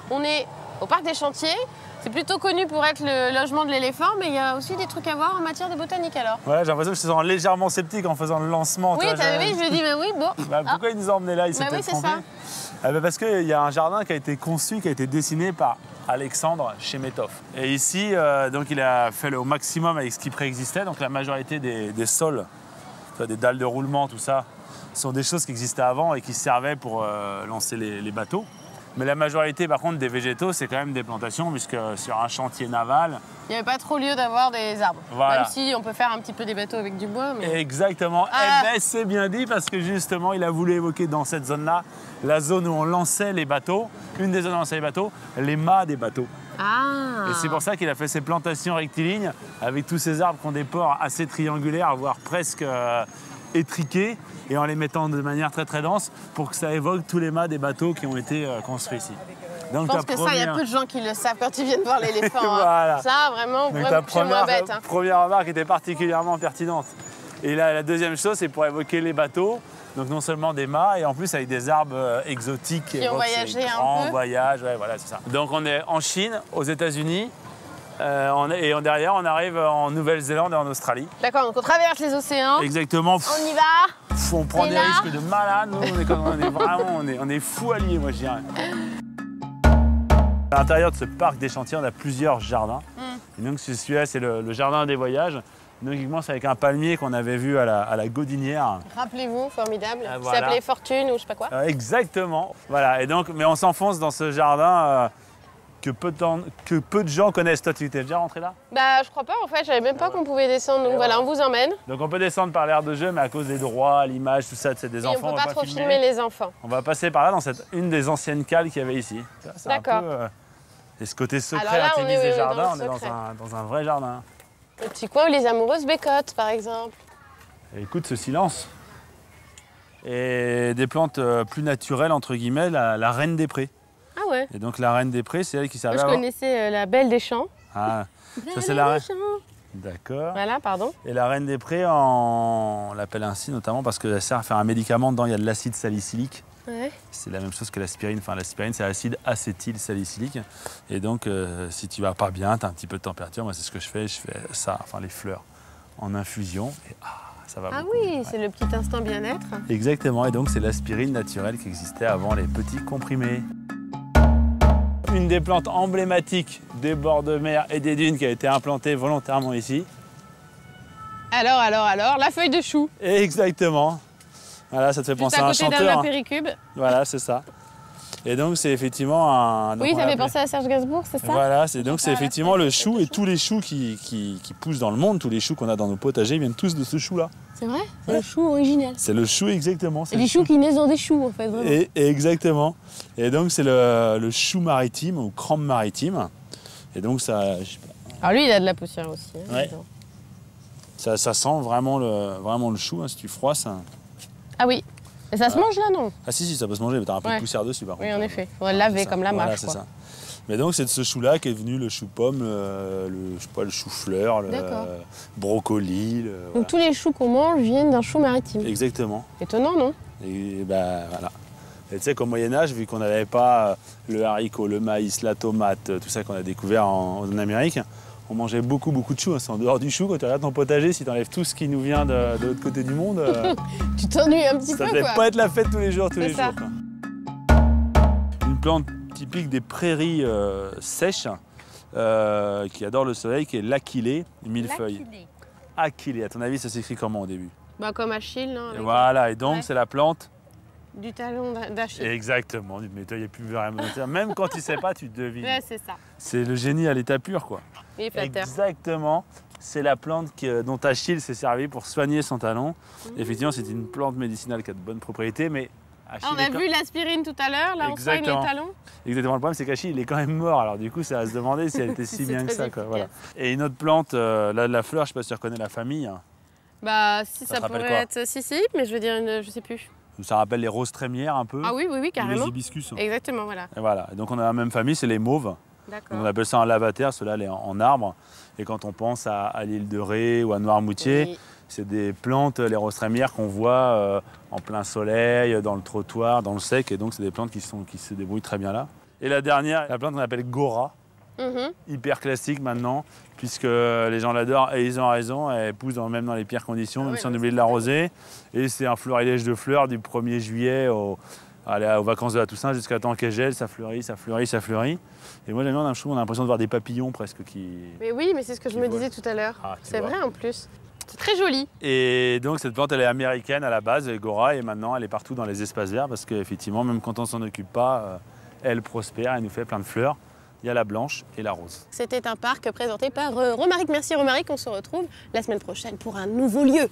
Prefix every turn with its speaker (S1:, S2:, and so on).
S1: On est au parc des Chantiers. C'est plutôt connu pour être le logement de l'éléphant, mais il y a aussi des trucs à voir en matière de botanique alors.
S2: Ouais, j'ai l'impression que je te sens légèrement sceptique en faisant le lancement.
S1: Oui, t'as vu, je me dis, mais oui, bon.
S2: Bah, pourquoi il nous a emmenés là? Il s'est
S1: oui,
S2: peut-être
S1: c'est
S2: trompé.
S1: ça.
S2: Parce qu'il y a un jardin qui a été conçu, qui a été dessiné par Alexandre Chemetov. Et ici, donc, il a fait le maximum avec ce qui préexistait. Donc la majorité des sols, des dalles de roulement, tout ça, sont des choses qui existaient avant et qui servaient pour lancer les bateaux. Mais la majorité, par contre, des végétaux, c'est quand même des plantations, puisque sur un chantier naval...
S1: Il n'y avait pas trop lieu d'avoir des arbres.
S2: Voilà.
S1: Même si on peut faire un petit peu des bateaux avec du bois. Mais...
S2: Exactement.
S1: Ah.
S2: Eh bien, c'est bien dit, parce que justement, il a voulu évoquer dans cette zone-là, la zone où on lançait les bateaux, une des zones où on lançait les bateaux, les mâts des bateaux.
S1: Ah.
S2: Et c'est pour ça qu'il a fait ces plantations rectilignes, avec tous ces arbres qui ont des pores assez triangulaires, voire presque étriqués, et en les mettant de manière très très dense, pour que ça évoque tous les mâts des bateaux qui ont été construits ici. Donc,
S1: je pense que ça, il y a peu de gens qui le savent quand ils viennent voir l'éléphant.
S2: Voilà.
S1: Hein. Ça, vraiment,
S2: donc ta
S1: moins bête. Hein.
S2: Première remarque était particulièrement pertinente. Et là, la deuxième chose, c'est pour évoquer les bateaux. Donc non seulement des mâts, et en plus avec des arbres exotiques.
S1: Qui ont voyagé un peu.
S2: Voyage, ouais, voilà, c'est ça. Donc on est en Chine, aux États-Unis, et derrière, on arrive en Nouvelle-Zélande et en Australie.
S1: D'accord, donc on traverse les océans.
S2: Exactement.
S1: On y va.
S2: On prend des risques de malade. Nous, on est fous alliés, moi, je dirais. À l'intérieur de ce parc des Chantiers, on a plusieurs jardins. Et donc celui-là, c'est le jardin des voyages. Donc il commence avec un palmier qu'on avait vu à la Gaudinière.
S1: Rappelez-vous, formidable.
S2: Ah,
S1: Qui
S2: voilà.
S1: s'appelait Fortune ou je sais pas quoi.
S2: Exactement. Voilà. Et donc, mais on s'enfonce dans ce jardin que peu de gens connaissent. Toi, tu étais déjà rentré là?
S1: Bah, je crois pas en fait. Je savais même pas qu'on pouvait descendre. Donc voilà, on vous emmène.
S2: Donc on peut descendre par l'aire de jeu, mais à cause des droits, l'image, tout ça, c'est des enfants.
S1: On peut pas trop filmer les enfants.
S2: On va passer par là dans une des anciennes cales qu'il y avait ici.
S1: D'accord.
S2: Et ce côté secret
S1: alors là,
S2: intimiste des jardins, on est
S1: secret.
S2: dans un vrai jardin.
S1: Le petit coin où les amoureuses bécotent, par exemple.
S2: Et écoute ce silence. Et des plantes plus naturelles, entre guillemets, la reine des prés.
S1: Ah ouais.
S2: Et donc la reine des prés, c'est elle qui servait
S1: Moi, je
S2: avant.
S1: connaissais la belle des champs.
S2: Ah, ça c'est
S1: Belle
S2: la
S1: des
S2: reine.
S1: champs.
S2: D'accord.
S1: Voilà, pardon.
S2: Et la reine des prés, on l'appelle ainsi notamment parce qu'elle sert à faire un médicament. Dedans, il y a de l'acide salicylique.
S1: Ouais.
S2: C'est la même chose que l'aspirine. Enfin, l'aspirine, c'est l'acide acétylsalicylique. Et donc, si tu vas pas bien, tu as un petit peu de température, moi, c'est ce que je fais ça, enfin les fleurs, en infusion. Et ça va beaucoup
S1: Oui,
S2: mieux.
S1: c'est le petit instant bien-être.
S2: Exactement. Et donc, c'est l'aspirine naturelle qui existait avant les petits comprimés. Une des plantes emblématiques des bords de mer et des dunes qui a été implantée volontairement ici.
S1: Alors, la feuille de chou.
S2: Exactement. Voilà, ça te fait penser à un
S1: Juste à côté
S2: chanteur.
S1: d'Alain Péricube.
S2: Voilà, c'est ça. Et donc, c'est effectivement un...
S1: Oui, ça fait penser à Serge Gainsbourg, c'est ça?
S2: Voilà, c'est effectivement le chou et tous les choux qui poussent dans le monde, tous les choux qu'on a dans nos potagers, viennent tous de ce chou-là.
S1: C'est vrai? C'est le chou original.
S2: C'est le chou, exactement.
S1: C'est des choux qui naissent dans des choux, en fait, vraiment.
S2: Et exactement. Et donc, c'est le chou maritime ou crambe maritime. Et donc, ça... Je sais pas,
S1: Alors lui, il a de la poussière aussi. Hein,
S2: ouais. Ça sent vraiment le chou, hein, si tu froisses.
S1: Ah oui. Et ça se mange là, non?
S2: Ah si, ça peut se manger, mais t'as un peu de poussière dessus, par contre.
S1: Oui, en effet. Il faudrait le laver comme la
S2: voilà,
S1: mâche,
S2: c'est
S1: quoi.
S2: ça. Mais donc, c'est de ce chou-là qu'est venu le chou-pomme, le chou-fleur, le brocoli.
S1: Donc tous les choux qu'on mange viennent d'un chou maritime.
S2: Exactement.
S1: Étonnant, non?
S2: Et ben voilà. Et tu sais qu'au Moyen-Âge, vu qu'on n'avait pas le haricot, le maïs, la tomate, tout ça qu'on a découvert en Amérique, on mangeait beaucoup de choux. C'est en dehors du chou, quand tu regardes ton potager, si tu enlèves tout ce qui nous vient de l'autre côté du monde,
S1: tu t'ennuies un petit peu,
S2: ça
S1: quoi.
S2: devait pas être la fête tous les jours,
S1: C'est ça.
S2: quoi. Une plante typique des prairies sèches, qui adore le soleil, qui est l'achillée millefeuille. Achillée. À ton avis, ça s'écrit comment au début?
S1: Bah, comme Achille, non?
S2: Et voilà, et donc c'est la plante.
S1: Du talon d'Achille.
S2: Exactement, mais toi, il n'y a plus vraiment de terme. Même quand tu ne sais pas, tu devines.
S1: Ouais, c'est ça.
S2: C'est le génie à l'état pur, quoi.
S1: Et flatteur.
S2: Exactement. C'est la plante dont Achille s'est servi pour soigner son talon. Effectivement, c'est une plante médicinale qui a de bonnes propriétés, mais Achille
S1: on a vu l'aspirine tout à l'heure, là on soigne les talons.
S2: Exactement, le problème c'est qu'Achille il est quand même mort, alors du coup ça va se demander si elle était si bien que ça, quoi. Voilà. Et une autre plante, là, la fleur, je ne sais pas si tu reconnais la famille.
S1: Bah si, ça
S2: pourrait
S1: être... Si, mais je veux dire, je sais plus.
S2: Ça rappelle les roses trémières un peu.
S1: Ah oui, carrément.
S2: Les hibiscus.
S1: Exactement, voilà.
S2: Et voilà, et donc on a la même famille, c'est les mauves.
S1: D'accord.
S2: On appelle ça un lavater, cela elle est en arbre. Et quand on pense à l'île de Ré ou à Noirmoutier, oui. C'est des plantes, les roses trémières, qu'on voit en plein soleil, dans le trottoir, dans le sec. Et donc c'est des plantes qui se débrouillent très bien là. Et la dernière, la plante qu'on appelle Gora,
S1: Mhm.
S2: hyper classique maintenant, puisque les gens l'adorent et ils ont raison. Elle pousse même dans les pires conditions, même
S1: oui,
S2: si on
S1: non,
S2: oublie de l'arroser. Et c'est un florilège de fleurs du 1er juillet aux vacances de la Toussaint jusqu'à temps qu'elle gèle, ça fleurit, ça fleurit, ça fleurit. Et moi j'aime bien, je trouve, on a l'impression de voir des papillons presque qui...
S1: Mais oui, mais c'est ce que je
S2: Qui
S1: me
S2: vole.
S1: disais tout à l'heure.
S2: Ah, tu
S1: C'est
S2: vois.
S1: vrai en plus. C'est très joli.
S2: Et donc cette plante elle est américaine à la base, Gora, et maintenant elle est partout dans les espaces verts parce qu'effectivement, même quand on s'en occupe pas, elle prospère, elle nous fait plein de fleurs. Il y a la blanche et la rose.
S1: C'était un parc présenté par Romaric. Merci Romaric, on se retrouve la semaine prochaine pour un nouveau lieu.